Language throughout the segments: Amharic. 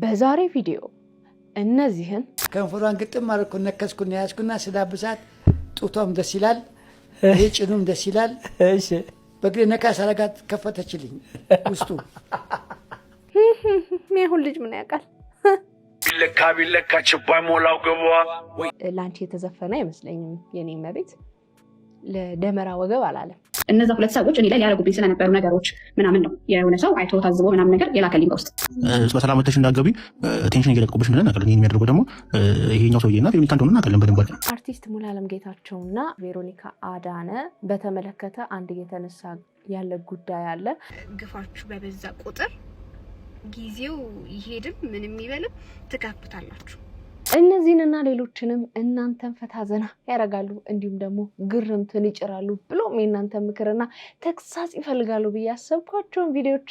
በዛሬ ቪዲዮ እነዚህን ከንፈሯን ግጥም አልኩ ነከስኩና ያስኩና ስዳብሳት ጡቷም ደስ ይላል ጭኑም ደስ ይላል። እሺ በግሬ ነካ ሰረጋት ከፈተችልኝ ውስጡ ምን ልጅ ምን ያውቃል ቢለካ ችባይ ሞላው ገቧ ላንቺ የተዘፈነ አይመስለኝም የኔ መቤት ለደመራ ወገብ አላለም። እነዛ ሁለት ሰዎች እኔ ላይ ሊያደርጉብኝ ስለነበሩ ነገሮች ምናምን ነው የሆነ ሰው አይቶ ታዝቦ ምናምን ነገር የላከልኝ በውስጥ በሰላም ወጥተሽ እንዳትገቢ ቴንሽን እየለቀቁብሽ እንደሆነ እናውቃለን። ይሄን የሚያደርገው ደግሞ ይሄኛው ሰውዬና ቬሮኒካ እንደሆነ እናውቃለን በደንብ። አርቲስት ሙሉዓለም ጌታቸውና ቬሮኒካ አዳነ በተመለከተ አንድ እየተነሳ ያለ ጉዳይ አለ። ግፋችሁ በበዛ ቁጥር ጊዜው ይሄድም ምንም ይበልም ትጋብታላችሁ። እነዚህንና ሌሎችንም እናንተን ፈታ ዘና ያደርጋሉ እንዲሁም ደግሞ ግርምትን ይጭራሉ ብሎም የእናንተ ምክርና ተግሳጽ ይፈልጋሉ ብዬ ያሰብኳቸውን ቪዲዮዎች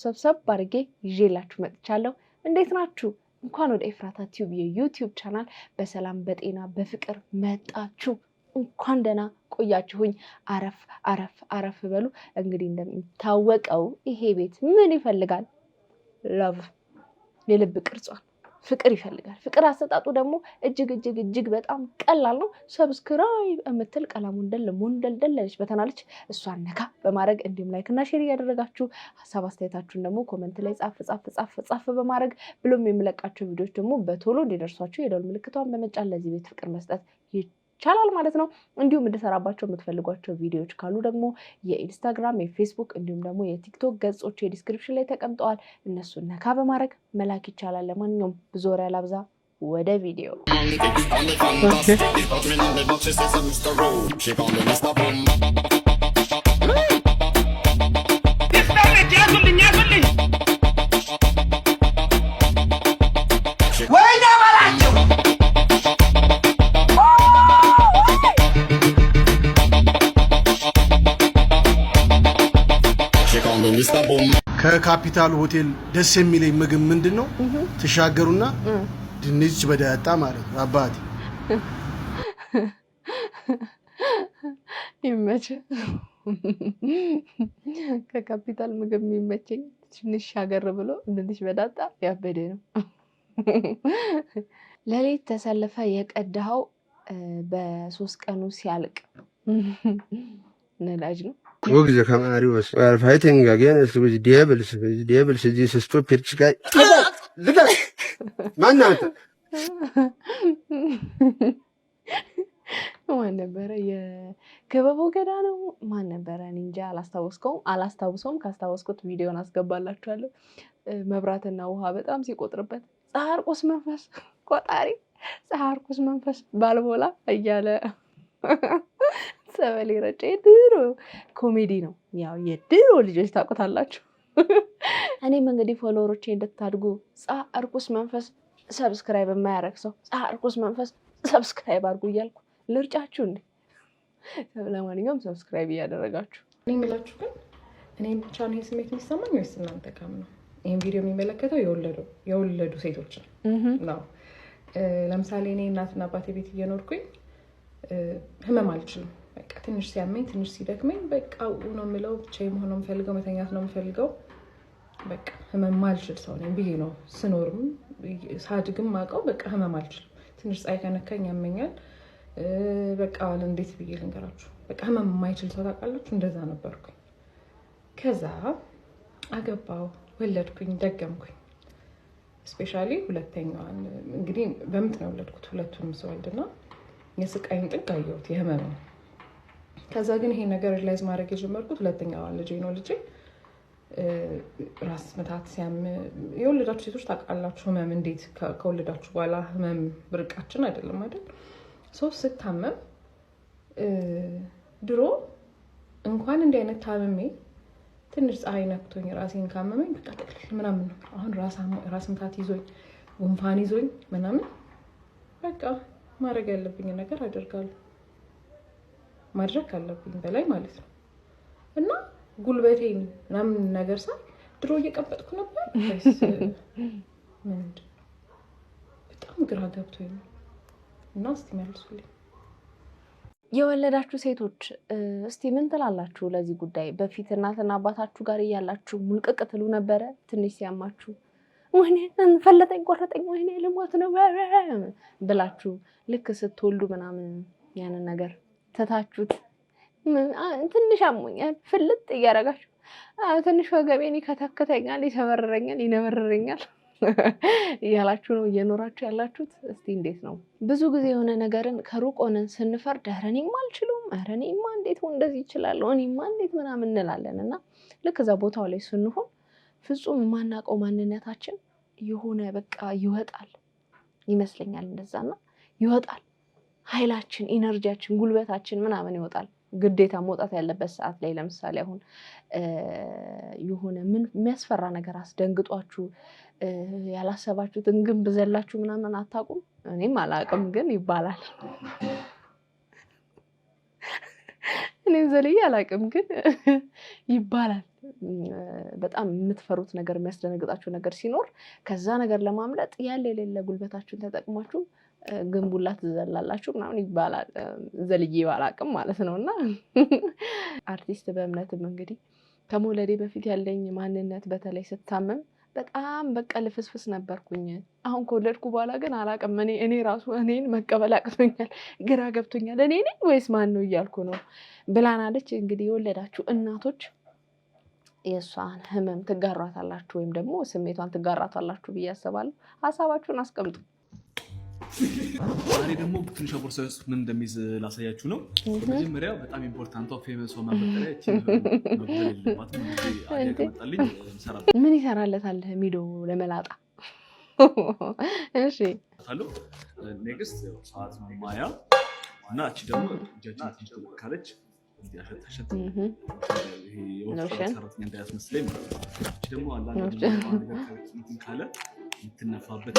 ሰብሰብ አድርጌ ይዤላችሁ መጥቻለሁ። እንዴት ናችሁ? እንኳን ወደ ኤፍራታ ቲዩብ የዩቲዩብ ቻናል በሰላም በጤና በፍቅር መጣችሁ። እንኳን ደህና ቆያችሁኝ። አረፍ በሉ። እንግዲህ እንደሚታወቀው ይሄ ቤት ምን ይፈልጋል? ላቭ የልብ ቅርጿን ፍቅር ይፈልጋል። ፍቅር አሰጣጡ ደግሞ እጅግ በጣም ቀላል ነው። ሰብስክራይብ የምትል ቀላሙን ሞንደልደለች በተናለች እሷን ነካ በማድረግ እንዲሁም ላይክ እና ሼር እያደረጋችሁ ሀሳብ አስተያየታችሁን ደግሞ ኮሜንት ላይ ጻፍ በማድረግ ብሎም የሚለቃቸው ቪዲዮዎች ደግሞ በቶሎ እንዲደርሷችሁ የደወል ምልክቷን በመጫን ለዚህ ቤት ፍቅር መስጠት ይቻላል ማለት ነው። እንዲሁም እንድሰራባቸው የምትፈልጓቸው ቪዲዮዎች ካሉ ደግሞ የኢንስታግራም የፌስቡክ እንዲሁም ደግሞ የቲክቶክ ገጾች የዲስክሪፕሽን ላይ ተቀምጠዋል። እነሱን ነካ በማድረግ መላክ ይቻላል። ለማንኛውም ብዙ ወሬ አላብዛ፣ ወደ ቪዲዮ። ከካፒታል ሆቴል ደስ የሚለኝ ምግብ ምንድነው? ተሻገሩና ድንች በዳጣ ማለት ነው። አባቴ ይመች። ከካፒታል ምግብ የሚመቸኝ ትንሽ ሻገር ብሎ ድንች በዳጣ ያበደ ነው። ለሌት ተሰልፈ የቀዳው በ3 ቀኑ ሲያልቅ ነዳጅ ነው። ወግዘ ከማሪዎስ are fighting against with devils this stupid guy ማናንተ ማን ነበረ? የገበበው ገዳ ነው ማን ነበረ? እንጃ አላስታውሰውም። ካስታወስኩት ቪዲዮን አስገባላችኋለሁ። መብራትና ውሃ በጣም ሲቆጥርበት ጻርቁስ መንፈስ ቆጣሪ ጻርቁስ መንፈስ ባልቦላ እያለ ሰበሌ ረጨ። ድሮ ኮሜዲ ነው። ያው የድሮ ልጆች ታውቁታላችሁ። እኔም እንግዲህ ፎሎወሮቼ እንድታድጉ ጻርቁስ መንፈስ ሰብስክራይብ የማያረግ ሰው ጻርቁስ መንፈስ ሰብስክራይብ አድርጉ እያልኩ ልርጫችሁ እንዴ። ለማንኛውም ሰብስክራይብ እያደረጋችሁ እኔ የምላችሁ ግን እኔ ብቻ ነው ስሜት የሚሰማኝ ወይስ እናንተ ጋር ነው? ይሄን ቪዲዮ የሚመለከተው የወለዱ ሴቶች ነው። ለምሳሌ እኔ እናትና አባቴ ቤት እየኖርኩኝ ህመም አልችልም። በቃ ትንሽ ሲያመኝ ትንሽ ሲደክመኝ በቃ ነው የምለው። ብቻዬን መሆን ነው የምፈልገው፣ መተኛት ነው የምፈልገው። በቃ ህመም ማልችል ሰው ነኝ ብዬ ነው ስኖርም ሳድግም ማውቀው። በቃ ህመም አልችልም። ትንሽ ፀሐይ ከነካኝ ያመኛል። በቃ እንዴት ብዬ ልንገራችሁ? በቃ ህመም የማይችል ሰው ታውቃላችሁ? እንደዛ ነበርኩኝ። ከዛ አገባው፣ ወለድኩኝ፣ ደገምኩኝ። ስፔሻሊ ሁለተኛዋን እንግዲህ በምት ነው የወለድኩት። ሁለቱንም ስወልድና የስቃይን ጥግ አየሁት፣ የህመም ነው። ከዛ ግን ይሄ ነገር ሪላይዝ ማድረግ የጀመርኩት ሁለተኛዋ ልጄ ነው። ልጄ ራስ ምታት ሲያም የወለዳችሁ ሴቶች ታውቃላችሁ ህመም እንዴት ከወለዳችሁ በኋላ ህመም ብርቃችን አይደለም አይደል? ስታመም ድሮ እንኳን እንዲህ አይነት ታመሜ ትንሽ ፀሐይ ነክቶኝ ራሴን ካመመኝ በቃ ጥቅልል ምናምን ነው። አሁን ራስ ምታት ይዞኝ ጉንፋን ይዞኝ ምናምን በቃ ማድረግ ያለብኝ ነገር አደርጋለሁ። ማድረግ ካለብኝ በላይ ማለት ነው። እና ጉልበቴን ምናምን ነገር ሳይ ድሮ እየቀበጥኩ ነበር። በጣም ግራ ገብቶኝ ነው። እና እስቲ መልሱልኝ። የወለዳችሁ ሴቶች እስቲ ምን ትላላችሁ ለዚህ ጉዳይ? በፊት እናትና አባታችሁ ጋር እያላችሁ ሙልቅቅ ትሉ ነበረ? ትንሽ ሲያማችሁ ወይኔ ፈለጠኝ ቆረጠኝ ወይኔ ልሞት ነው ብላችሁ ልክ ስትወልዱ ምናምን ያንን ነገር ተታችሁት ትንሽ አሞኛል ፍልጥ እያረጋችሁ ትንሽ ወገቤን ይከተክተኛል ይሰበረኛል ይነበረኛል እያላችሁ ነው እየኖራችሁ ያላችሁት። እስቲ እንዴት ነው? ብዙ ጊዜ የሆነ ነገርን ከሩቅ ሆነን ስንፈርድ ኧረ እኔማ አልችልም፣ ኧረ እኔማ እንዴት እንደዚህ ይችላለሁ፣ እኔማ እንዴት ምናምን እንላለን እና ልክ እዛ ቦታው ላይ ስንሆን ፍጹም የማናውቀው ማንነታችን የሆነ በቃ ይወጣል ይመስለኛል እንደዛና ይወጣል። ኃይላችን፣ ኢነርጂያችን፣ ጉልበታችን ምናምን ይወጣል። ግዴታ መውጣት ያለበት ሰዓት ላይ ለምሳሌ አሁን የሆነ ምን የሚያስፈራ ነገር አስደንግጧችሁ ያላሰባችሁትን ግንብ ዘላችሁ ምናምን አታውቁም? እኔም አላውቅም ግን ይባላል። እኔም ዘልዬ አላውቅም ግን ይባላል። በጣም የምትፈሩት ነገር የሚያስደነግጣችሁ ነገር ሲኖር ከዛ ነገር ለማምለጥ ያለ የሌለ ጉልበታችሁን ተጠቅማችሁ ግንቡላ ትዘላላችሁ ምናምን ይባላል። ዘልዬ ባላቅም ማለት ነው። እና አርቲስት በእምነትም እንግዲህ ከመውለዴ በፊት ያለኝ ማንነት በተለይ ስታመም በጣም በቃ ልፍስፍስ ነበርኩኝ። አሁን ከወለድኩ በኋላ ግን አላቅም። እኔ ራሱ እኔን መቀበል አቅቶኛል፣ ግራ ገብቶኛል። እኔ ነኝ ወይስ ማን ነው እያልኩ ነው ብላናለች። እንግዲህ የወለዳችሁ እናቶች የእሷን ህመም ትጋራታላችሁ ወይም ደግሞ ስሜቷን ትጋራታላችሁ ብዬ አስባለሁ። ሀሳባችሁን አስቀምጡ። ዛሬ ደግሞ ትንሿ ቦርሳ ውስጥ ምን እንደሚይዝ ላሳያችሁ ነው። መጀመሪያ በጣም ኢምፖርታንቷ ፌመስ ማበጠሪያ ምን ይሰራለታል? ሚዶ ለመላጣ እሺ ኔክስት ሰዓት ማያ እና እቺ ደግሞ እጃችን ትልካለች ያሸታሸት ይሄ ሰራተኛ እንዳያስመስለኝ። እቺ ደግሞ አንዳንድ ነገር ካለ የምትነፋበት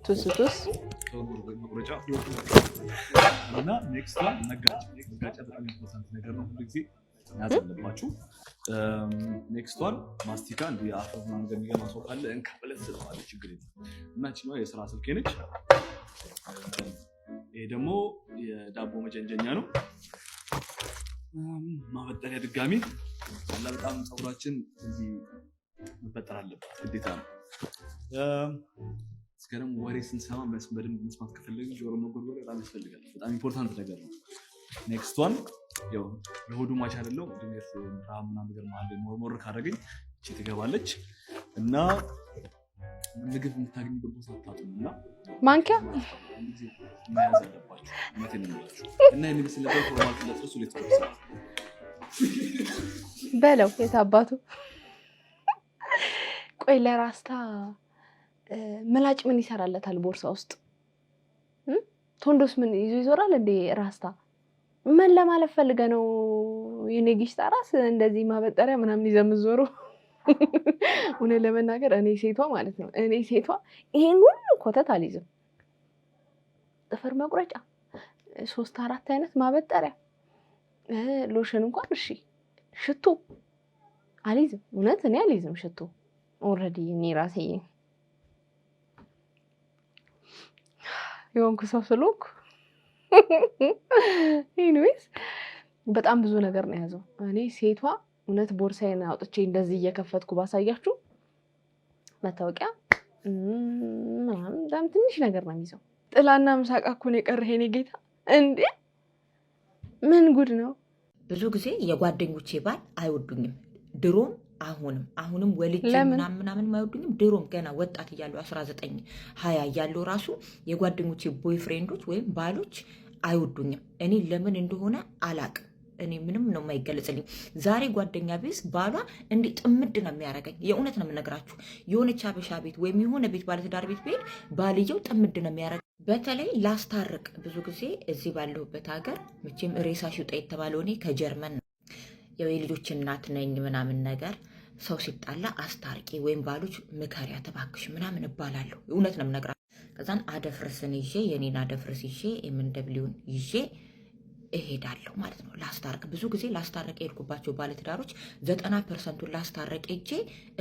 ቱስ መቁረጫ እና ኔክስት መጋጫ በጣም ኢምፖርታንት ነገር ነው። ሁሉ ጊዜ መያዝ አለባችሁ። ኔክስት ዋን ማስቲካ እንዲህ አፈር ምናምን እንደሚገማ ሰው ካለ እንካ ብለህ ትሰጠዋለህ፣ ችግር የለም። እና እቺ የስራ ስልኬ ነች። ይሄ ደግሞ የዳቦ መጀንጀኛ ነው። ማበጠሪያ ድጋሚ አላ በጣም ፀጉራችን እዚህ መበጠር አለበት ግዴታ ነው። እስከንም ወሬ ስንሰማ በደንብ መስማት ከፈለግን ጆሮ መጎርጎር በጣም ያስፈልጋል። በጣም ኢምፖርታንት ነገር ነው። ኔክስት ዋን ያው ለሆዱ ማች አይደለም ድንገት ምናምን ነገር መሀል ላይ ሞር ካደረገኝ እቺ ትገባለች እና ምግብ የምታገኙበት ቦታ አታጡም እና ማንኪያ መያዝ አለባችሁ። እውነቴን ነው የምላችሁ። እና ይህን ምስል ነበር ፎርማት ለጥርሱ ሌትቆርሳ በለው የታባቱ። ቆይ ለራስታ ምላጭ ምን ይሰራለታል ቦርሳ ውስጥ? ቶንዶስ ምን ይዞ ይዞራል እንዴ? ራስታ ምን ለማለት ፈልገ ነው? የኔ ጊሽታ ራስ እንደዚህ ማበጠሪያ ምናምን ይዘምዞሩ። እውነት ለመናገር እኔ ሴቷ ማለት ነው እኔ ሴቷ ይሄን ሁሉ ኮተት አልይዝም። ጥፍር መቁረጫ 3-4 አይነት ማበጠሪያ ሎሽን እንኳን እሺ፣ ሽቶ አልይዝም። እውነት እኔ አልይዝም ሽቶ። ኦልሬዲ እኔ ራሴ የሆንኩ ሰው ስለሆንኩ ኤኒዌይስ በጣም ብዙ ነገር ነው የያዘው። እኔ ሴቷ እውነት ቦርሳዬን አውጥቼ እንደዚህ እየከፈትኩ ባሳያችሁ መታወቂያ በጣም ትንሽ ነገር ነው የሚይዘው። ጥላና ምሳቃ እኮ ነው የቀረህ የኔ ጌታ። እንዴ ምን ጉድ ነው! ብዙ ጊዜ የጓደኞቼ ባል አይወዱኝም። ድሮም አሁንም ወልጄ ምናምን አይወዱኝም። ድሮም ገና ወጣት እያለሁ 19-20 እያለሁ ራሱ የጓደኞቼ ቦይፍሬንዶች ወይም ባሎች አይወዱኝም። እኔ ለምን እንደሆነ አላቅም። እኔ ምንም ነው የማይገለጽልኝ። ዛሬ ጓደኛ ቢስ ባሏ እንዲህ ጥምድ ነው የሚያደርገኝ። የእውነት ነው የምነግራችሁ። የሆነች አበሻ ቤት ወይም የሆነ ቤት ባለትዳር ቤት ብሄድ ባልየው ጥምድ ነው የሚያደርገኝ። በተለይ ላስታርቅ ብዙ ጊዜ እዚህ ባለሁበት ሀገር መቼም ሬሳ ሽውጣ የተባለው እኔ ከጀርመን ነው። የልጆች እናት ነኝ ምናምን ነገር ሰው ሲጣላ አስታርቂ ወይም ባሎች ምከሪያ ተባክሽ ምናምን እባላለሁ። እውነት ነው የምነግራችሁ። ከዛን አደፍርስን ይዤ የኔን አደፍርስ ይዤ የምንደብሊውን ይዤ እሄዳለሁ ማለት ነው። ላስታርቅ ብዙ ጊዜ ላስታርቅ የሄድኩባቸው ባለትዳሮች 90% ላስታርቅ ሄጄ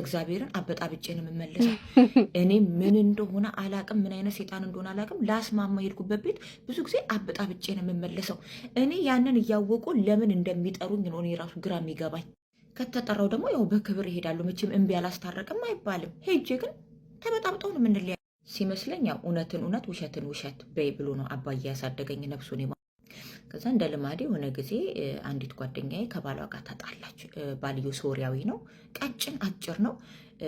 እግዚአብሔርን አበጣብጬ ነው የምመለሰው። እኔ ምን እንደሆነ አላቅም፣ ምን አይነት ሴጣን እንደሆነ አላቅም። ላስማማ የሄድኩበት ቤት ብዙ ጊዜ አበጣብጬ ነው የምመለሰው። እኔ ያንን እያወቁ ለምን እንደሚጠሩኝ ነው እኔ ራሱ ግራ የሚገባኝ። ከተጠራው ደግሞ ያው በክብር እሄዳለሁ። መቼም እምቢ አላስታረቅም አይባልም። ሄጄ ግን ተበጣብጠው ነው የምንለያየው ሲመስለኝ። ያው እውነትን እውነት ውሸትን ውሸት በይ ብሎ ነው አባዬ ያሳደገኝ ነፍሱን። ከዛ እንደ ልማዴ የሆነ ጊዜ አንዲት ጓደኛዬ ከባሏ ጋር ተጣላች። ባልዮ ሶሪያዊ ነው፣ ቀጭን አጭር ነው።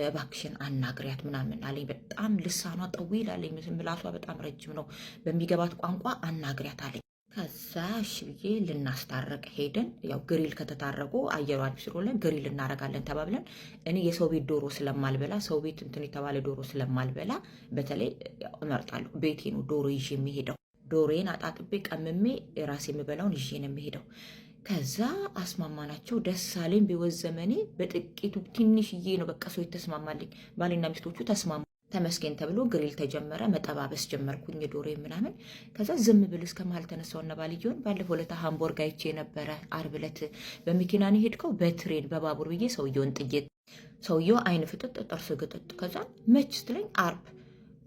እባክሽን አናግሪያት ምናምን አለኝ። በጣም ልሳኗ ጠዊል አለኝ፣ ምላሷ በጣም ረጅም ነው። በሚገባት ቋንቋ አናግሪያት አለኝ። ከዛ እሺ ብዬ ልናስታረቅ ሄደን፣ ያው ግሪል ከተታረቁ አየሩ አዲስ ስለሆነ ግሪል እናረጋለን ተባብለን፣ እኔ የሰው ቤት ዶሮ ስለማልበላ ሰው ቤት እንትን የተባለ ዶሮ ስለማልበላ በተለይ እመርጣለሁ ቤቴ ነው ዶሮ ይዤ የሚሄደው። ዶሮዬን አጣጥቤ ቀምሜ ራሴ የምበላውን ይዤ ነው የሚሄደው። ከዛ አስማማናቸው። ደስ አለኝ። በወዝ ዘመኔ በጥቂቱ ትንሽዬ ነው በቃ ሰው የተስማማልኝ። ባልና ሚስቶቹ ተስማሙ። ተመስገን ተብሎ ግሪል ተጀመረ። መጠባበስ ጀመርኩኝ ዶሮ ምናምን። ከዛ ዝም ብል እስከ መሀል ተነሳውና ባልየውን ባለፈው ዕለት ሃምቦርግ አይቼ ነበረ። ዓርብ ዕለት በመኪና ነው ሄድከው በትሬን በባቡር ብዬ ሰውየውን ጥዬ፣ ሰውየው አይን ፍጥጥ ጥርስ ግጥጥ። ከዛ መች ስትለኝ ዓርብ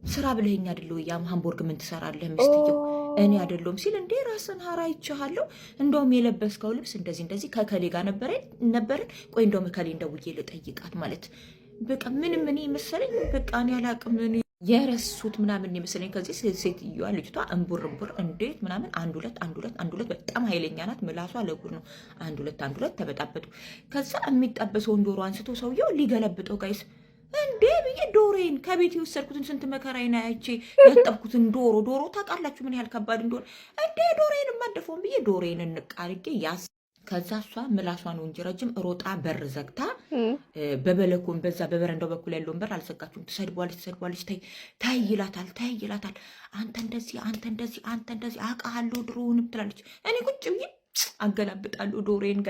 ስራ ብለኸኝ አይደል ወይ ያም ሃምቦርግ ምን ትሰራለህ ሚስትየው? እኔ አይደለም ሲል እንዴ ራስን ሀራ ይቻለሁ። እንደውም የለበስከው ልብስ እንደዚህ ከከሌ ጋር ነበርን። ቆይ እንደውም ከሌ እንደውዬ ልጠይቃት ማለት በቃ ምንም እኔ መሰለኝ በቃ እኔ አላቅም የረሱት ምናምን መሰለኝ። ከዚህ ሴትዮዋ ልጅቷ እንቡር እንዴት ምናምን አንድ ሁለት በጣም ኃይለኛ ናት። ምላሷ ለጉድ ነው። አንድ ሁለት ተበጣበጡ። ከዛ የሚጠበሰውን ዶሮ አንስቶ ሰውየው ሊገለብጠው ጋይስ እንዴ ብዬ ዶሮዬን ከቤት የወሰድኩትን ስንት መከራዬን አይቼ ያጠብኩትን ዶሮ ታውቃላችሁ ምን ያህል ከባድ እንደሆነ። እንዴ ዶሮዬን የማደፈውን ብዬ ዶሮዬን እንቃርጌ ያስ ከዛ እሷ ምላሷን እንጂ ረጅም ሮጣ በር ዘግታ በበለኮን በዛ በበረንዳው በኩል ያለውን በር አልዘጋችሁም። ትሰድቧለች። ታይ ይላታል። አንተ እንደዚህ አውቃለሁ ድሮውንም ትላለች። እኔ ቁጭ ብዬ አገላብጣለሁ ዶሮዬን።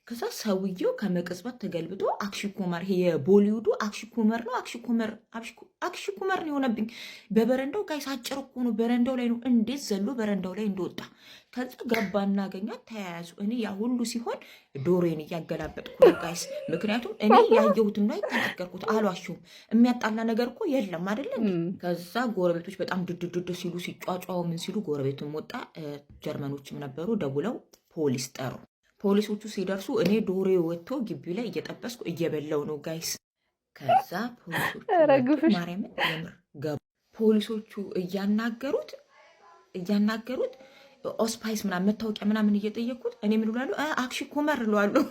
ከዛ ሰውየው ከመቅጽበት ተገልብጦ አክሽኩመር፣ ይሄ የቦሊውዱ አክሽኩመር ነው። አክሽኩመር ነው የሆነብኝ። በበረንዳው ጋይስ አጭር እኮ ነው፣ በረንዳው ላይ ነው። እንዴት ዘሎ በረንዳው ላይ እንደወጣ ከዛ ገባ እናገኛት፣ ተያያዙ። እኔ ያ ሁሉ ሲሆን ዶሮዬን እያገላበጥኩ ነው ጋይስ። ምክንያቱም እኔ ያየሁትን ነው የተናገርኩት፣ አልዋሽሁም። የሚያጣላ ነገር እኮ የለም አይደለ? ከዛ ጎረቤቶች በጣም ድድድድ ሲሉ ሲጫጫው ምን ሲሉ ጎረቤቱን ወጣ። ጀርመኖችም ነበሩ፣ ደውለው ፖሊስ ጠሩ። ፖሊሶቹ ሲደርሱ እኔ ዶሮ ወጥቶ ግቢ ላይ እየጠበስኩ እየበላው ነው ጋይስ። ከዛ ፖሊሶቹ ማርያምን የምር ገቡ። ፖሊሶቹ እያናገሩት ኦስፓይስ ምናምን መታወቂያ ምናምን እየጠየኩት እኔ ምን እላለሁ? አክሽኩመር እለዋለሁ።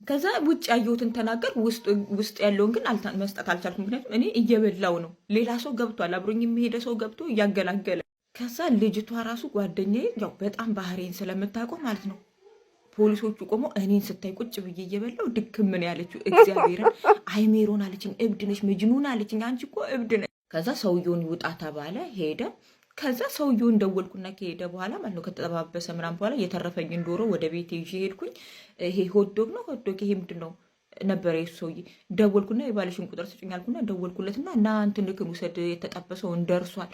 ከዛ ውጭ ያየሁትን ተናገር፣ ውስጥ ያለውን ግን መስጠት አልቻልኩም። ምክንያቱም እኔ እየበላው ነው። ሌላ ሰው ገብቷል፣ አብሮኝ የሚሄደ ሰው ገብቶ እያገላገለ። ከዛ ልጅቷ ራሱ ጓደኛዬ ያው በጣም ባህሬን ስለምታውቀው ማለት ነው። ፖሊሶቹ ቆሞ እኔን ስታይ ቁጭ ብዬ እየበላው ድክም ምን ያለችው እግዚአብሔርን አይሜሮን አለችኝ። እብድ ነሽ መጅኑን አለችኝ። አንቺ እኮ እብድ ነሽ። ከዛ ሰውየውን ይውጣ ተባለ፣ ሄደ። ከዛ ሰውየውን ደወልኩና ከሄደ በኋላ ማለት ነው ከተጠባበሰ ምናምን በኋላ የተረፈኝን ዶሮ ወደ ቤት ይዤ ሄድኩኝ። ይሄ ሆትዶግ ነው ይሄ ምንድን ነው ነበረ የሱ ሰውዬ። ደወልኩና የባለሽን ቁጥር ስጭኝ አልኩና ደወልኩለትና እና እንትን ልክን ውሰድ የተጠበሰውን ደርሷል።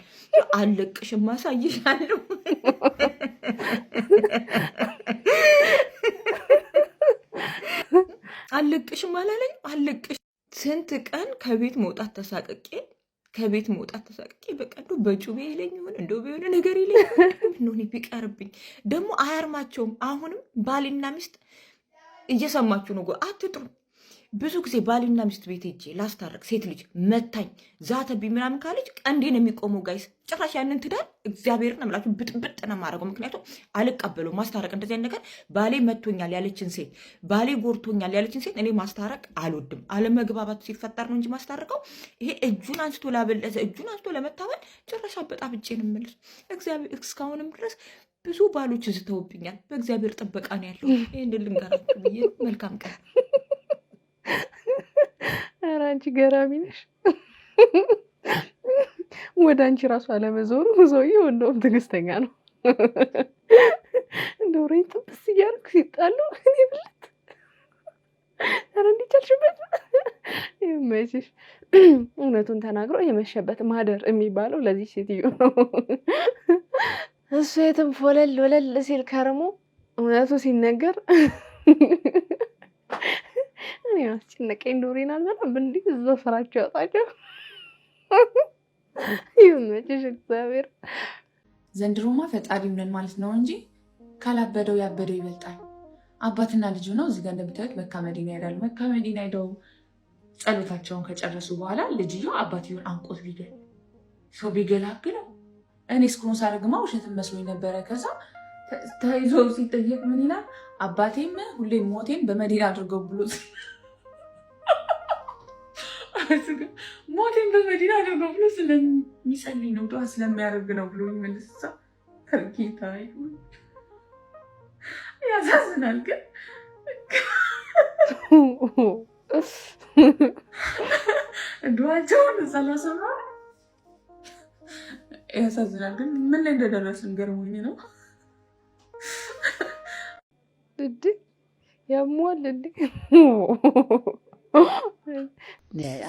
አለቅሽም ማሳይሻለሁ። አለቅሽም አላለኝ። አለቅሽ ስንት ቀን ከቤት መውጣት ተሳቀቄ በቃ እንደው በጩቤ ይለኝ ሆነ እንደው ቢሆነ ነገር ይለኝ ሆነ ቢቀርብኝ ደግሞ አያርማቸውም። አሁንም ባልና ሚስት እየሰማችሁ ነው፣ አትጥሩ። ብዙ ጊዜ ባልና ሚስት ቤት ሄጄ ላስታረቅ ሴት ልጅ መታኝ ዛተብኝ ምናምን ካለች ቀንዴን የሚቆመው ጋይስ። ጭራሽ ያንን ትዳር እግዚአብሔርን አምላችሁ ብጥብጥ ነው የማደርገው። ምክንያቱም አልቀበለው ማስታረቅ እንደዚህ አይነት ነገር። ባሌ መቶኛል ያለችን ሴት፣ ባሌ ጎርቶኛል ያለችን ሴት እኔ ማስታረቅ አልወድም። አለመግባባት ሲፈጠር ነው እንጂ ማስታረቀው ይሄ እጁን አንስቶ ላበለዘ እጁን አንስቶ ለመታበል ጭራሽ አበጣብጬ ነው የምልህ። እግዚአብሔር እስካሁንም ድረስ ብዙ ባሎች ዝተውብኛል። በእግዚአብሔር ጥበቃ ነው ያለው። ይህን ልንገራችሁ ብዬ መልካም ቀን። ኧረ አንቺ ገራሚ ነሽ። ወደ አንቺ ራሱ አለመዞሩ ሰውዬው እንደውም ትዕግስተኛ ነው። ዶሮዬን ጥብስ እያደረኩ ሲጣሉ እኔ ብልት። ኧረ እንዲቻልሽበት ይመችሽ። እውነቱን ተናግሮ የመሸበት ማደር የሚባለው ለዚህ ሴትዮ ነው። እሱ የትም ፎለል ወለል ሲል ከርሞ እውነቱ ሲነገር እኔ አስጨነቀኝ። ዶሮዬን አልበላም እንዲህ እዛው ስራቸው ያወጣቸው። ይመችሽ እግዚአብሔር። ዘንድሮማ ፈጣሪ ብለን ማለት ነው እንጂ ካላበደው ያበደው ይበልጣል። አባትና ልጁ ነው እዚህ ጋር እንደምታዩት መካ መዲና ይሄዳሉ። መካ መዲና ሄደው ጸሎታቸውን ከጨረሱ በኋላ ልጅየው አባትየውን አንቆት ሰው ቢገላግለው እኔ እስክሮን ሳደርግማ ውሸትን መስሎኝ ነበረ። ከዛ ተይዞ ሲጠየቅ ምን ይላል? አባቴም ሁሌ ሞቴን በመዲና አድርገው ብሎ ሞቴን በመዲና አድርገው ብሎ ስለሚጸልይ ነው ዱዓ ስለሚያደርግ ነው ብሎ ይመልሳ። ጌታ ይሁን ያሳዝናል። ግን ዱዓቸውን ሰላሰማ ያሳዝናል። ግን ምን ላይ እንደደረስን ገርሞኝ ነው። እንዴ ያሟል እንዴ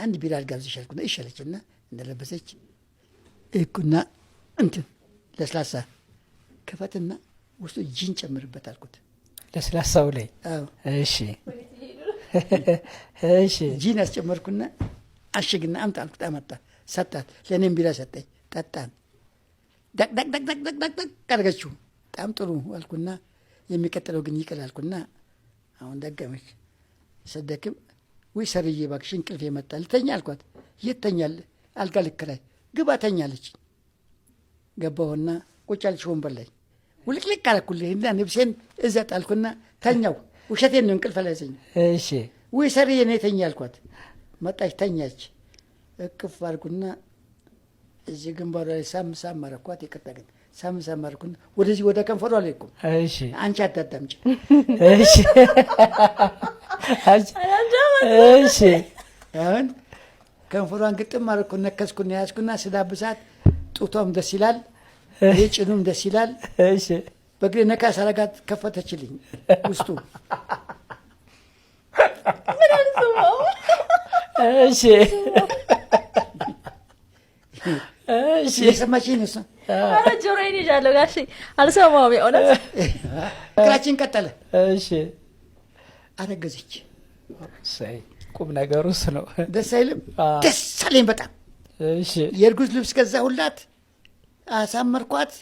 አንድ ቢራ አልጋብዝሽ አልኩና እሺ አለችና እንደለበሰች እኩና እንትን ለስላሳ ከፈትና ውስጡ ጂን ጨምርበት አልኩት። ለስላሳው ላይ እሺ እሺ ጂን አስጨመርኩና አሽግና አምጣ አልኩት። አመጣ ሰጣት። ለእኔም ቢራ ሰጠኝ። ጠጣን። ደቅ አድርገችው። በጣም ጥሩ አልኩና የሚቀጥለው ግን ይቅር አልኩና አሁን ደገመች። ሰደክም ወይ ሰርዬ እባክሽ እንቅልፍ የመጣ ልተኛ አልኳት። የት ተኛለህ? አልጋ ልከራይ ግባ ተኛ አለች። ገባሁና ቁጭ አለች ወንበር ላይ ውልቅልቅ አደረኩልህ እና ልብሴን እዛ ጣልኩና ተኛው። ውሸቴን ነው እንቅልፍ አልያዘኝም። እሺ ወይ ሰርዬ ነው የተኛ አልኳት። መጣች ተኛች። እቅፍ አድርጉና እዚህ ግንባሯ ላይ ሳም አደረኳት። ይቅርታ ግን ሳም አደረኩና ወደዚህ ወደ ከንፈሯ አልሄድኩም። እሺ አንቺ አታዳምጪ። እሺ እሺ አሁን ከንፈሯን ግጥም አደረኩ። ነከስኩና ያዝኩና ስዳብሳት ጡቷም ደስ ይላል፣ ጭኑም ደስ ይላል። እሺ በእግሬ ነካ ሳረጋት ከፈተችልኝ ውስጡ። ምን አልሰማው። እሺ እሺ የሰማችኝ ነው። ኧረ ጆሮዬን ይዣለሁ ጋሼ አልሰማሁም። የእውነት ፍቅራችን ቀጠለ። እሺ አረገዘች። ሳይ ቁም ነገሩስ ነው። ደስ አይልም? ደስ አለኝ በጣም። እሺ የእርጉዝ ልብስ ገዛሁላት፣ አሳመርኳት።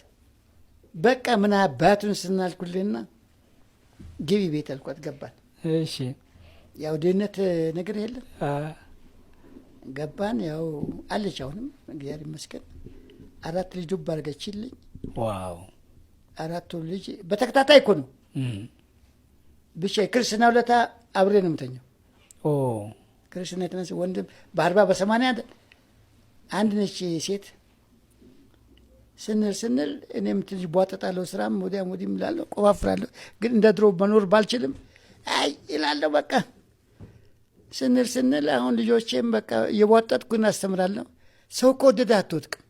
በቃ ምን አባቱን ስናልኩልና ግቢ ቤት አልኳት። ገባን። እሺ ያው ድህነት ነገር የለም። ገባን። ያው አለች አሁንም እግዚአብሔር ይመስገን። 4 ልጅ ዱብ አድርገችልኝ። ዋው 4 ልጅ በተከታታይ እኮ ነው። ብቻ የክርስትና ውለታ አብሬ ነው የምተኛው። ክርስትና የተነሳ ወንድም በ40 በ80 አንድ ነች ሴት። ስንል እኔም ትንሽ ቧጠጣለሁ፣ ስራም ወዲያም ወዲህም እላለሁ፣ ቆፋፍራለሁ። ግን እንደ ድሮ መኖር ባልችልም አይ እላለሁ። በቃ ስንል አሁን ልጆቼም በቃ እየቧጠጥኩ እናስተምራለሁ። ሰው ከወደደ አትወድቅም።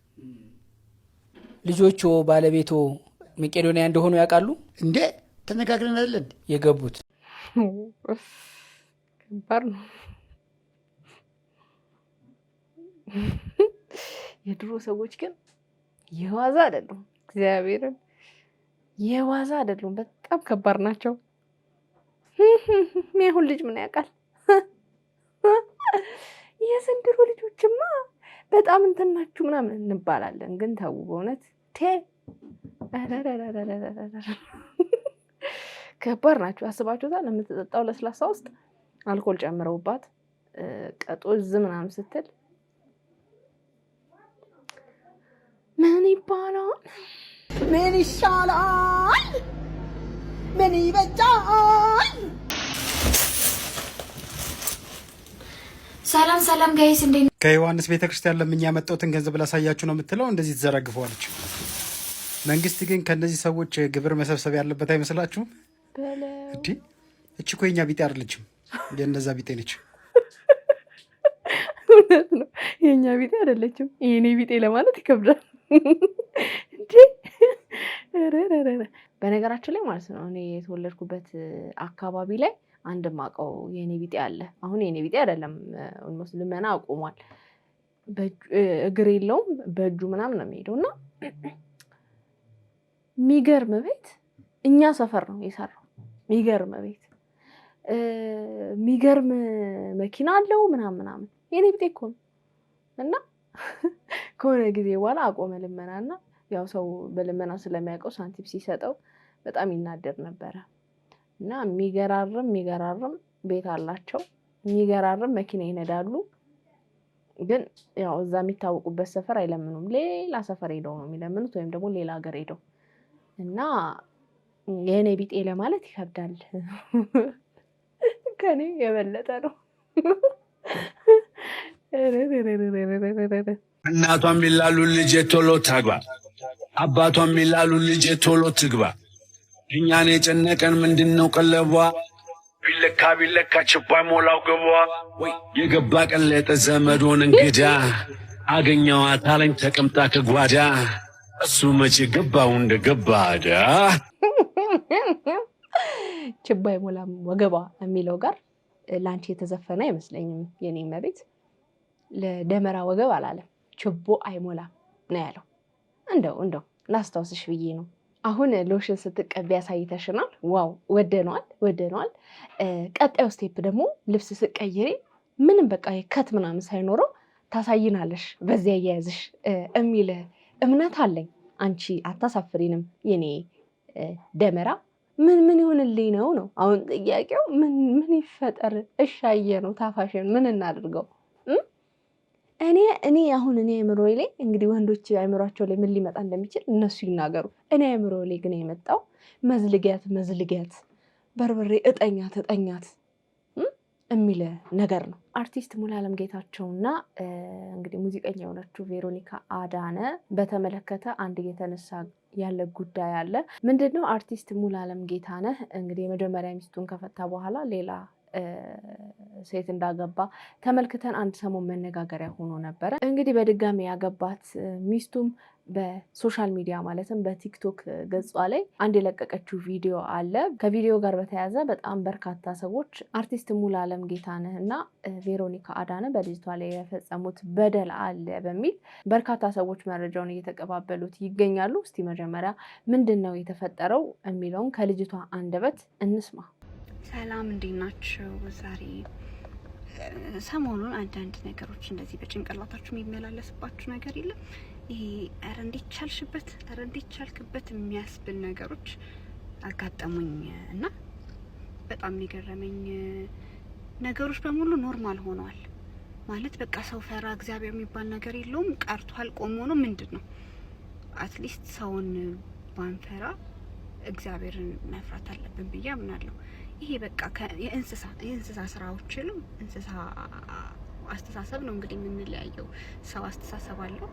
ልጆቹ ባለቤቱ መቄዶንያ እንደሆኑ ያውቃሉ እንዴ? ተነጋግረን አይደል እንዴ የገቡት? ከባድ ነው። የድሮ ሰዎች ግን የዋዛ አይደሉም። እግዚአብሔርን የዋዛ አይደሉም። በጣም ከባድ ናቸው። የአሁን ልጅ ምን ያውቃል? የዘንድሮ ልጆችማ በጣም እንትን ናችሁ ምናምን እንባላለን። ግን ተው በእውነት ከባድ ናቸው። አስባችሁታል? የምትጠጣው ለስላሳ ውስጥ አልኮል ጨምረውባት ቀጦዝ ምናምን ስትል ምን ይባላል? ምን ይሻላል? ምን ይበጃል? ሰላም ሰላም ጋይስ እንዴ! ከዮሐንስ ቤተክርስቲያን ለምን ያመጣሁትን ገንዘብ ላሳያችሁ ነው የምትለው፣ እንደዚህ ትዘረግፈዋለች። መንግስት ግን ከነዚህ ሰዎች ግብር መሰብሰብ ያለበት አይመስላችሁም? እንዴ እቺ እኮ የኛ ቢጤ አይደለችም፣ የእነዛ ቢጤ ነች። እውነት ነው፣ የኛ ቢጤ አይደለችም። የኔ ቢጤ ለማለት ይከብዳል እንዴ። በነገራችን ላይ ማለት ነው እኔ የተወለድኩበት አካባቢ ላይ አንድ ማቀው የኔ ቢጤ አለ። አሁን የኔ ቢጤ አይደለም፣ ኦልሞስት ልመና አቆሟል። እግር የለውም፣ በእጁ ምናምን ነው የሚሄደው። እና የሚገርም ቤት እኛ ሰፈር ነው የሰራው። የሚገርም ቤት፣ የሚገርም መኪና አለው ምናምን። የኔ ቢጤ እኮ ነው። እና ከሆነ ጊዜ በኋላ አቆመ ልመናና ያው ሰው በልመና ስለሚያውቀው ሳንቲም ሲሰጠው በጣም ይናደር ነበረ። እና የሚገራርም ቤት አላቸው። የሚገራርም መኪና ይነዳሉ። ግን ያው እዛ የሚታወቁበት ሰፈር አይለምኑም። ሌላ ሰፈር ሄደው ነው የሚለምኑት ወይም ደግሞ ሌላ ሀገር ሄደው እና የኔ ቢጤ ለማለት ይከብዳል። ከኔ የበለጠ ነው። እናቷም ይላሉ ልጄ ቶሎ ታግባ፣ አባቷም ይላሉ ልጄ ቶሎ ትግባ። እኛን የጨነቀን ምንድነው ቀለቧ? ቢለካ ችባይ ሞላው ገቧ። የገባ ቀለጠ ዘመዶን እንግዳ አገኘዋት አለኝ ተቀምጣ ከጓዳ። እሱ መቼ ገባው እንደገባ ዳ ችባይ ሞላም ወገቧ የሚለው ጋር ላንቺ የተዘፈነ አይመስለኝም። የኔ መቤት ለደመራ ወገብ አላለም፣ ችቦ አይሞላም ነው ያለው። እንደው ላስታውስሽ ብዬ ነው። አሁን ሎሽን ስትቀቢ ያሳይተሽናል። ዋው ወደነዋል። ቀጣዩ ስቴፕ ደግሞ ልብስ ስትቀይሪ ምንም በቃ ከት ምናምን ሳይኖረው ታሳይናለሽ በዚያ ያያዝሽ የሚል እምነት አለኝ። አንቺ አታሳፍሪንም የኔ ደመራ። ምን ይሆንልኝ ነው አሁን ጥያቄው። ምን ይፈጠር? እሻየ ነው ታፋሽን ምን እናድርገው? እኔ አሁን አእምሮዬ ላይ እንግዲህ ወንዶች አእምሯቸው ላይ ምን ሊመጣ እንደሚችል እነሱ ይናገሩ። እኔ አእምሮዬ ላይ ግን የመጣው መዝልጊያት በርበሬ እጠኛት የሚል ነገር ነው። አርቲስት ሙሉዓለም ጌታቸውና እንግዲህ ሙዚቀኛ የሆነችው ቬሮኒካ አዳነ በተመለከተ አንድ የተነሳ ያለ ጉዳይ አለ። ምንድነው? አርቲስት ሙሉዓለም ጌታነህ እንግዲህ የመጀመሪያ ሚስቱን ከፈታ በኋላ ሌላ ሴት እንዳገባ ተመልክተን አንድ ሰሞን መነጋገሪያ ሆኖ ነበረ። እንግዲህ በድጋሚ ያገባት ሚስቱም በሶሻል ሚዲያ ማለትም በቲክቶክ ገጿ ላይ አንድ የለቀቀችው ቪዲዮ አለ። ከቪዲዮ ጋር በተያያዘ በጣም በርካታ ሰዎች አርቲስት ሙሉዓለም ጌታነህ እና ቬሮኒካ አዳነ በልጅቷ ላይ የፈጸሙት በደል አለ በሚል በርካታ ሰዎች መረጃውን እየተቀባበሉት ይገኛሉ። እስቲ መጀመሪያ ምንድን ነው የተፈጠረው የሚለውን ከልጅቷ አንደበት እንስማ። ሰላም እንዴት ናችሁ? ዛሬ ሰሞኑን አንዳንድ ነገሮች እንደዚህ በጭንቅላታችሁ የሚመላለስባችሁ ነገር የለም? ይሄ ኧረ እንዴት ቻልሽበት፣ ኧረ እንዴት ቻልክበት የሚያስብል ነገሮች አጋጠሙኝ እና በጣም የገረመኝ ነገሮች በሙሉ ኖርማል ሆነዋል። ማለት በቃ ሰው ፈራ እግዚአብሔር የሚባል ነገር የለውም ቀርቷል። ቆሞ ነው ምንድን ነው አትሊስት ሰውን ባንፈራ እግዚአብሔርን መፍራት አለብን ብዬ አምናለሁ። ይሄ በቃ የእንስሳ ስራዎች ነው። እንስሳ አስተሳሰብ ነው እንግዲህ የምንለያየው። ሰው አስተሳሰብ አለው።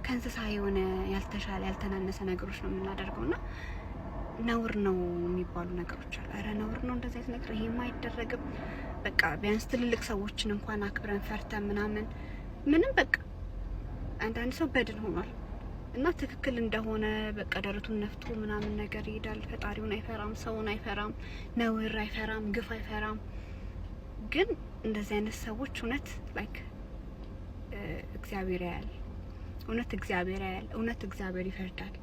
ከእንስሳ የሆነ ያልተሻለ ያልተናነሰ ነገሮች ነው የምናደርገውና ነውር ነው የሚባሉ ነገሮች አሉ። ኧረ ነውር ነው እንደዚህ አይነት ነገር፣ ይሄማ አይደረግም። በቃ ቢያንስ ትልልቅ ሰዎችን እንኳን አክብረን ፈርተን ምንም በቃ አንዳንድ ሰው በድን ሆኗል እና ትክክል እንደሆነ በቃ ደረቱን ነፍቶ ምናምን ነገር ይሄዳል። ፈጣሪውን አይፈራም፣ ሰውን አይፈራም፣ ነውር አይፈራም፣ ግፍ አይፈራም። ግን እንደዚህ አይነት ሰዎች እውነት እግዚአብሔር ያያል። እውነት እግዚአብሔር ይፈርዳል።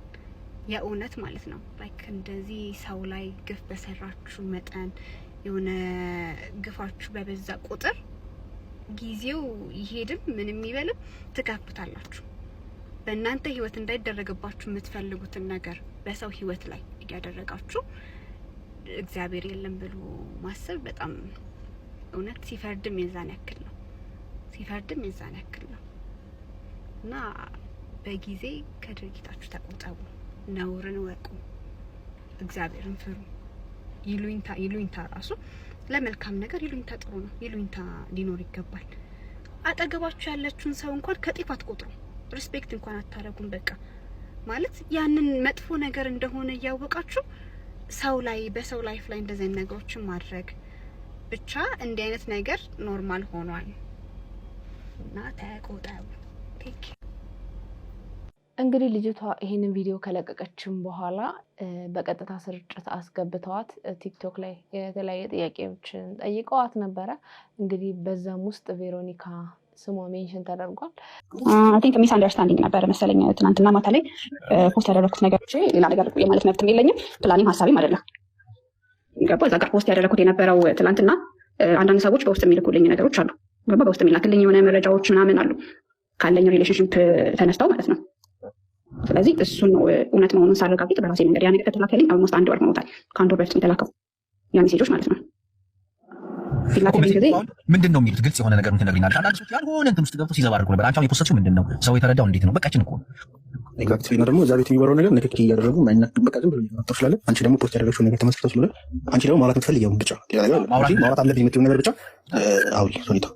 የእውነት ማለት ነው። እንደዚህ ሰው ላይ ግፍ በሰራችሁ መጠን የሆነ ግፋችሁ በበዛ ቁጥር ጊዜው ይሄድም ምንም ይበልም ትጋብታላችሁ። በእናንተ ህይወት እንዳይደረግባችሁ የምትፈልጉትን ነገር በሰው ህይወት ላይ እያደረጋችሁ እግዚአብሔር የለም ብሎ ማሰብ በጣም እውነት ሲፈርድም የዛን ያክል ነው እና በጊዜ ከድርጊታችሁ ተቆጠቡ፣ ነውርን ወቁ፣ እግዚአብሔርን ፍሩ። ይሉኝታ ራሱ ለመልካም ነገር ይሉኝታ ጥሩ ነው። ይሉኝታ ሊኖር ይገባል። አጠገባችሁ ያለችውን ሰው እንኳን ከጤፍ አትቆጥሩ፣ ሪስፔክት እንኳን አታረጉም። በቃ ማለት ያንን መጥፎ ነገር እንደሆነ እያወቃችሁ በሰው ላይፍ ላይ እንደዚህ አይነት ነገሮችን ማድረግ ብቻ እንዲህ አይነት ነገር ኖርማል ሆኗል እና ተቆጠቡ። እንግዲህ ልጅቷ ይሄንን ቪዲዮ ከለቀቀችም በኋላ በቀጥታ ስርጭት አስገብተዋት ቲክቶክ ላይ የተለያየ ጥያቄዎችን ጠይቀዋት ነበረ። እንግዲህ በዛም ውስጥ ቬሮኒካ ስሟ ሜንሽን ተደርጓል። አይ ቲንክ ሚስ አንደርስታንዲንግ ነበረ መሰለኝ። ትናንትና ማታ ላይ ፖስት ያደረኩት ነገር ሌላ ነገር የማለት መብትም የለኝም፣ ፕላኔም ሀሳቢም አይደለም። ገባ እዛ ጋር ፖስት ያደረኩት የነበረው ትናንትና አንዳንድ ሰዎች በውስጥ የሚልኩልኝ ነገሮች አሉ። ገባ በውስጥ የሚላክልኝ የሆነ መረጃዎች ምናምን አሉ ካለኝ ሪሌሽንሽፕ ተነስተው ማለት ነው። ስለዚህ እሱን ነው እውነት መሆኑን ሳረጋግጥ በራሴ መንገድ ያ ነገር ከተላከልኝ አልሞስት 1 ወር ሆኖታል። ከ1 ወር በፊት የተላከው ያ ሜሴጆች ማለት ነው። ምንድነው የሚሉት ግልጽ የሆነ ነገር እንትነግሪናለሽ። አንዳንድ ሰዎች ያልሆነ እንትን ውስጥ ገብቶ ሲዘባርቁ ነበር። አንቺ አሁን የፖስተችው ምንድነው? ሰው የተረዳው እንዴት ነው? በቃችን እኮ ኤግዛክትሊ። እና ደግሞ እዛ ቤት የሚወራው ነገር ንክኪ እያደረጉ ማይናቅ በቃ ዝም ብሎ እየመጣው ስላለ አንቺ ደግሞ ፖስት ያደረገችው ነገር ተመስርቶ ስለሆነ አንቺ ደግሞ ማውራት የምትፈልጊው ብቻ ማውራት አለብኝ የምትይው ነገር ብቻ አውሪ ሶኒታ።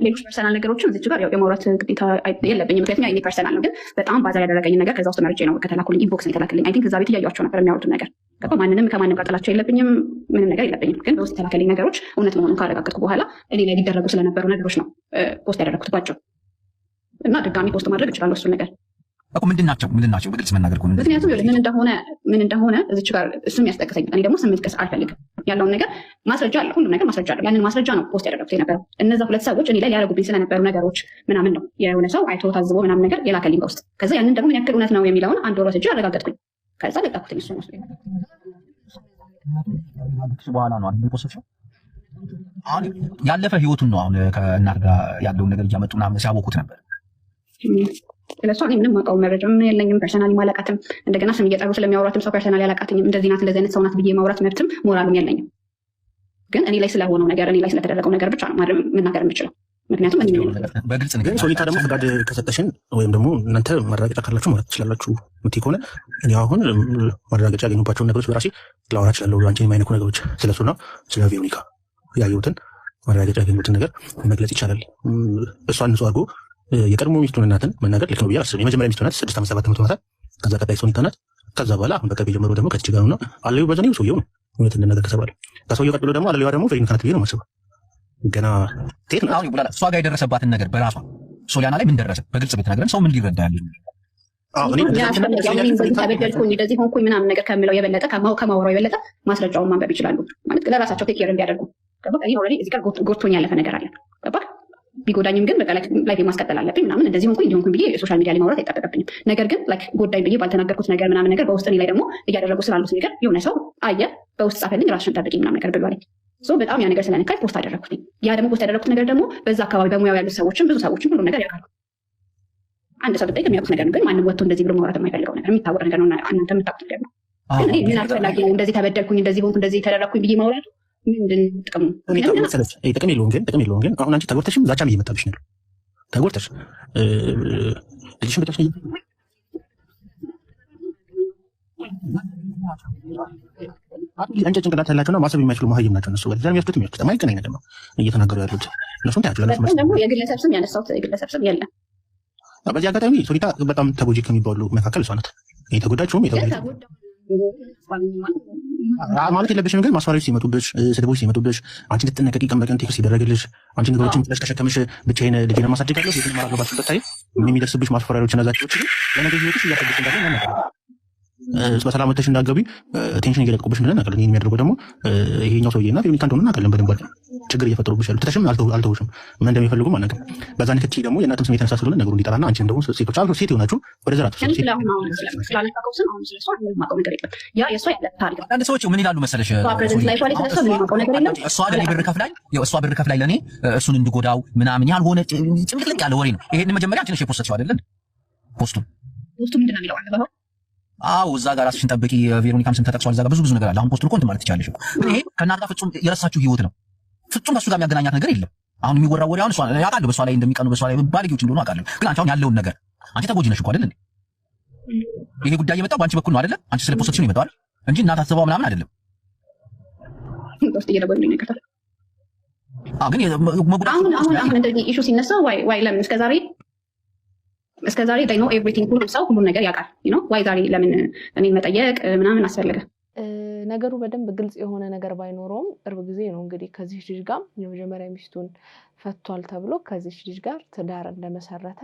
ሌሎች ፐርሰናል ነገሮችን እዚች ጋር የማውራት ግዴታ የለብኝም፣ ምክንያቱም እኔ ፐርሰናል ነው። ግን በጣም ባዛ ያደረገኝ ነገር ከዛ ውስጥ መርጬ ነው ከተላኩልኝ ኢንቦክስ ነው የተላከልኝ። አይ ቲንክ እዛ ቤት እያዩዋቸው ነበር የሚያወሩትን ነገር ገባ። ማንንም ከማንም ጋር ጥላቸው የለብኝም፣ ምንም ነገር የለብኝም። ግን በውስጥ የተላከልኝ ነገሮች እውነት መሆኑን ካረጋገጥኩ በኋላ እኔ ላይ ሊደረጉ ስለነበሩ ነገሮች ነው ፖስት ያደረግኩት ባቸው እና ድጋሚ ፖስት ማድረግ እችላለሁ እሱን ነገር እኮ ምንድን ናቸው በግልጽ መናገር እኮ ምክንያቱም ምን እንደሆነ እዚች ጋር እሱም ያስጠቅሰኛል። እኔ ደግሞ ስም መጥቀስ አልፈልግም። ያለውን ነገር ማስረጃ አለ፣ ሁሉም ነገር ማስረጃ አለ። ያንን ማስረጃ ነው ፖስት ያደረኩት የነበረው። እነዛ ሁለት ሰዎች እኔ ላይ ሊያደርጉብኝ ስለነበሩ ነገሮች ምናምን ነው የሆነ ሰው አይቶ ታዝቦ ምናምን ነገር የላከልኝ በውስጥ። ከዛ ያንን ደግሞ ምን ያክል እውነት ነው የሚለውን አንድ ወር ወስጄ አረጋገጥኩኝ። ከዛ ለጣኩትኝ እሱ ነው በኋላ ነው አይደል ፖስት ያለፈ ህይወቱን ነው አሁን ከእናት ጋር ያለውን ነገር እያመጡ ምናምን ሲያወቁት ነበር። ስለሷ እኔ ምንም አውቀው መረጃ ምን የለኝም። ፐርሰናሊ ማላቃትም እንደገና ስም እየጠሩ ስለሚያወራትም ሰው ፐርሰናሊ ያላቃትኝም። እንደዚህ ናት እንደዚህ አይነት ሰው ናት ብዬ ማውራት መብትም ሞራሉም የለኝም። ግን እኔ ላይ ስለሆነው ነገር እኔ ላይ ስለተደረገው ነገር ብቻ ነው መናገር የምችለው። ምክንያቱም በግልጽ ነገር ሶኒታ ደግሞ ፈቃድ ከሰጠሽን ወይም ደግሞ እናንተ ማረጋገጫ ካላችሁ ማለት ትችላላችሁ የምትይ ከሆነ እኔ አሁን ማረጋገጫ ያገኙባቸውን ነገሮች በራሴ ላወራ እችላለሁ። አንቺን የማይነኩ ነገሮች ስለሱና ስለ ቬሮኒካ ያየሁትን ማረጋገጫ ያገኙትን ነገር መግለጽ ይቻላል። እሷን ንጹህ አድርጎ የቀድሞ ሚስቱን እናትን መናገር ልክ ነው ብዬ አላስብም። የመጀመሪያ ሚስቱ ናት 6 ዓመት 7 ዓመት ሆኗታል። ከዛ ቀጣይ ሶኒታ ናት። ከዛ በኋላ አሁን በቅርብ የጀመረው ደግሞ ከዚች ጋር ነው አለዩ በዘኔው ሰውየው ነው እውነት እንደነገር ከተባለ ከሰውየው ቀጥሎ ደግሞ አለዩዋ ደግሞ ቬሮኒካ ናት ብዬ ነው የማስበው። ገና ቴት ነው አሁን እሷ ጋር የደረሰባትን ነገር በራሷ ሶሊያና ላይ ምን ደረሰ በግልጽ ብትነግረን ሰው ምን ሊረዳ ያለ ተበደልኩኝ እንደዚህ ሆንኩኝ ምናምን ነገር ከምለው የበለጠ ከማወራው የበለጠ ማስረጃውን ማንበብ ይችላሉ ማለት ለራሳቸው ቴክ ኬር እንዲያደርጉ ገባ። እዚህ ጋር ጎድቶኝ ያለፈ ነገር አለ ገባ። ቢጎዳኝም ግን በቃ ላይፍ ማስቀጠል አለብኝ ምናምን እንደዚህ ሆንኩኝ እንዲሆንኩኝ ብዬ ሶሻል ሚዲያ ላይ ማውራት አይጠበቅብኝም። ነገር ግን ጎዳኝ ብዬ ባልተናገርኩት ነገር ምናምን ነገር በውስጥ እኔ ላይ ደግሞ እያደረጉ ስላሉት ነገር የሆነ ሰው አየ በውስጥ ጻፈልኝ ራስሽን ጠብቂ ምናምን ነገር ብሏለኝ። በጣም ያ ነገር ስለነካኝ ፖስት አደረግኩት። ያ ደግሞ ፖስት ያደረግኩት ነገር ደግሞ በዛ አካባቢ በሙያው ያሉት ሰዎችም ብዙ ሰዎችም ሁሉ ነገር ያውቃሉ። አንድ ሰው ብጠይቅ የሚያውቁት ነገር ነው። ግን ማንም ወጥቶ እንደዚህ ብሎ ማውራት የማይፈልገው ነገር የሚታወቅ ነገር ነው። እናንተ የምታውቁት ነገር ነው። ግን እኔ ምን አስፈላጊ ነው እንደዚህ ተበደልኩኝ እንደዚህ ሆንኩ እንደዚህ ተደረግኩኝ ብዬ ማውራቱ ምንድን ጥቅሙ? ጥቅም የለውም። ግን አሁን አንቺ ተጎድተሽም ዛቻም እየመጣብሽ ነው። ተጎድተሽ ልጅሽን ብቻሽ አንቺ ጭንቅላት ያላቸውና ማሰብ የማይችሉ መሀይም ናቸው። እነሱ ጋር የሚወስዱት የማይገናኝ ነገር ነው እየተናገሩ ያሉት። እነሱን ታያቸው። ደግሞ የግለሰብ ስም ያነሳሁት የግለሰብ ስም የለም። በዚህ አጋጣሚ ሶኒታ በጣም ተጎጂ ከሚባሉ መካከል እሷ ናት። የተጎዳችውም ማለት የለብሽም። ግን ማስፈራሪያዎች ሲመጡብሽ፣ ስድቦች ሲመጡብሽ አንቺ እንድትጠነቀቂ ቀን በቀን ቴክስት ሲደረግልሽ አንቺ ነገሮችን ጥለሽ ተሸከምሽ ብቻዬን ልጄን ማሳደጋለሁ ቤትን ማራገባችሁ ብታይ የሚደርስብሽ ማስፈራሪያዎች እና ዛቻዎች ለነገ ህይወትሽ እያሰብሽ እንዳለ እናነገር በሰላም ወጥተሽ እንዳትገቢ ቴንሽን እየለቀቁብሽ እንደሆነ እናውቃለን። ይህን የሚያደርገው ደግሞ ይሄኛው ሰውዬና ቬሮኒካ እንደሆነ እናውቃለን በደንብ ችግር እየፈጠሩብሽ ያሉ ትተሽም አልተውሽም ምን እንደሚፈልጉም አናውቅም። በዛ ንክኪ ደግሞ የእናንተም ስሜት የተነሳ ስለሆነ ነገሩ እንዲጠራና አንቺም ደግሞ ሴቶች አብሮ ሴት የሆናችሁ ወደ ዘራት አንዳንድ ሰዎች ምን ይላሉ መሰለሽ እሷ ብር ከፍላኝ ለእኔ እሱን እንድጎዳው ምናምን ያልሆነ ጭምልቅልቅ ያለ ወሬ ነው። ይሄን መጀመሪያ አንቺ ነሽ የፖስተችው አይደለን? ፖስቱ ምንድን ነው የሚለው? አዎ እዛ ጋር ራስሽን ጠብቂ ቬሮኒካም ስም ተጠቅሷል። እዛ ጋር ብዙ ነገር አለ። አሁን ፖስቱን እኮ እንትን ማለት ትችላለሽ። ይሄ ከእናት ጋር ፍጹም የረሳችሁ ህይወት ነው። ፍጹም ከእሱ ጋር የሚያገናኛት ነገር የለም። አሁን የሚወራው ወሬ አሁን አውቃለሁ በእሷ ላይ እንደሚቀኑ በእሷ ላይ ባለጌዎች እንደሆኑ አውቃለሁ። ግን አንቺ አሁን ያለውን ነገር አንቺ ተጎጂ ነሽ እኮ አይደል እንዴ? ይሄ ጉዳይ የመጣው በአንቺ በኩል ነው አይደለ? አንቺ ስለ ፖስቶች ነው የመጣው አይደል እንጂ እናት አስበው ምናምን አይደለም። ግን አሁን እንደዚህ ኢሹ ሲነሳ ዋይ ለምን እስከ ዛሬ ዳይ ኖ ኤቭሪቲንግ ሁሉም ሰው ሁሉም ነገር ያውቃል ነው ዋይ ዛሬ ለምን እኔን መጠየቅ ምናምን አስፈለገ? ነገሩ በደንብ ግልጽ የሆነ ነገር ባይኖረውም ቅርብ ጊዜ ነው እንግዲህ ከዚህ ልጅ ጋር የመጀመሪያ ሚስቱን ፈቷል ተብሎ ከዚህ ልጅ ጋር ትዳር እንደመሰረተ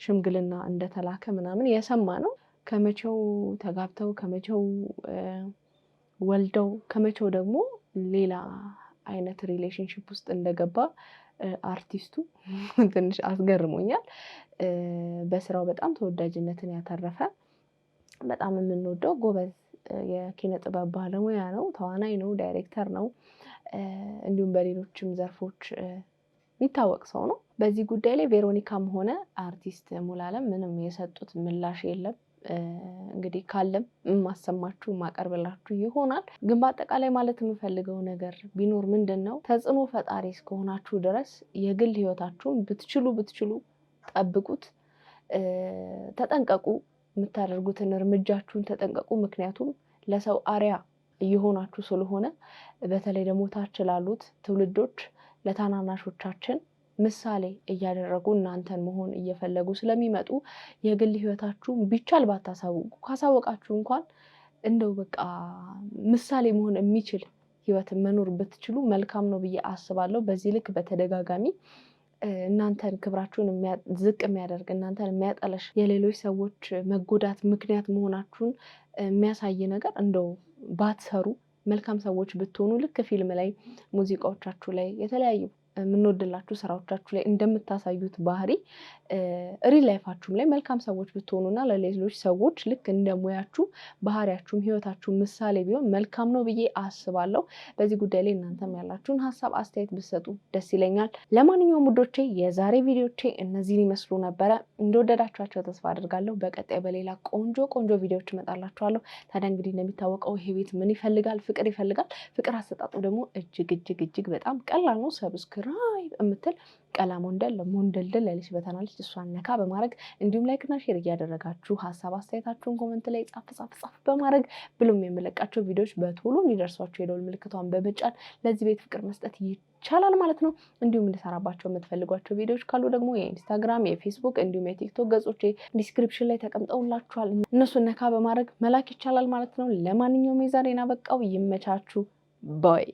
ሽምግልና እንደተላከ ምናምን የሰማ ነው። ከመቼው ተጋብተው ከመቼው ወልደው ከመቼው ደግሞ ሌላ አይነት ሪሌሽንሽፕ ውስጥ እንደገባ አርቲስቱ ትንሽ አስገርሞኛል። በስራው በጣም ተወዳጅነትን ያተረፈ በጣም የምንወደው ጎበዝ የኪነ ጥበብ ባለሙያ ነው። ተዋናይ ነው፣ ዳይሬክተር ነው፣ እንዲሁም በሌሎችም ዘርፎች የሚታወቅ ሰው ነው። በዚህ ጉዳይ ላይ ቬሮኒካም ሆነ አርቲስት ሙሉዓለም ምንም የሰጡት ምላሽ የለም። እንግዲህ ካለም ማሰማችሁ ማቀርብላችሁ ይሆናል። ግን በአጠቃላይ ማለት የምፈልገው ነገር ቢኖር ምንድነው ተጽዕኖ ፈጣሪ እስከሆናችሁ ድረስ የግል ህይወታችሁን ብትችሉ ጠብቁት፣ ተጠንቀቁ። የምታደርጉትን እርምጃችሁን ተጠንቀቁ። ምክንያቱም ለሰው አሪያ እየሆናችሁ ስለሆነ በተለይ ደግሞ ታች ላሉት ትውልዶች ለታናናሾቻችን ምሳሌ እያደረጉ እናንተን መሆን እየፈለጉ ስለሚመጡ የግል ህይወታችሁን ቢቻል ባታሳውቁ፣ ካሳወቃችሁ እንኳን እንደው በቃ ምሳሌ መሆን የሚችል ህይወት መኖር ብትችሉ መልካም ነው ብዬ አስባለሁ። በዚህ ልክ በተደጋጋሚ እናንተን ክብራችሁን ዝቅ የሚያደርግ እናንተን የሚያጠለሽ የሌሎች ሰዎች መጎዳት ምክንያት መሆናችሁን የሚያሳይ ነገር እንደው ባትሰሩ መልካም ሰዎች ብትሆኑ ልክ ፊልም ላይ ሙዚቃዎቻችሁ ላይ የተለያዩ የምንወድላችሁ ስራዎቻችሁ ላይ እንደምታሳዩት ባህሪ ሪል ላይፋችሁም ላይ መልካም ሰዎች ብትሆኑና ለሌሎች ሰዎች ልክ እንደሙያችሁ ባህሪያችሁም ህይወታችሁ ምሳሌ ቢሆን መልካም ነው ብዬ አስባለሁ። በዚህ ጉዳይ ላይ እናንተም ያላችሁን ሀሳብ አስተያየት ብትሰጡ ደስ ይለኛል። ለማንኛውም ውዶቼ የዛሬ ቪዲዮቼ እነዚህን ይመስሉ ነበረ። እንደወደዳችኋቸው ተስፋ አድርጋለሁ። በቀጣይ በሌላ ቆንጆ ቪዲዮዎች እመጣላችኋለሁ። ታዲያ እንግዲህ እንደሚታወቀው ይሄ ቤት ምን ይፈልጋል? ፍቅር ይፈልጋል። ፍቅር አሰጣጡ ደግሞ እጅግ በጣም ቀላል ነው። ሰብስክራይብ የምትል ቀላ ሞንደልደል ያለች በተናለች እሷን ነካ በማድረግ እንዲሁም ላይክና ሼር እያደረጋችሁ ሀሳብ አስተያየታችሁን ኮሜንት ላይ ጻፍ በማድረግ ብሎም የምለቃቸው ቪዲዮዎች በቶሎ እንዲደርሷችሁ የደወል ምልክቷን በመጫን ለዚህ ቤት ፍቅር መስጠት ይቻላል ማለት ነው። እንዲሁም እንድሰራባቸው የምትፈልጓቸው ቪዲዮዎች ካሉ ደግሞ የኢንስታግራም፣ የፌስቡክ እንዲሁም የቲክቶክ ገጾቼ ዲስክሪፕሽን ላይ ተቀምጠውላችኋል። እነሱን ነካ በማድረግ መላክ ይቻላል ማለት ነው። ለማንኛውም የዛሬን አበቃው። ይመቻችሁ ባይ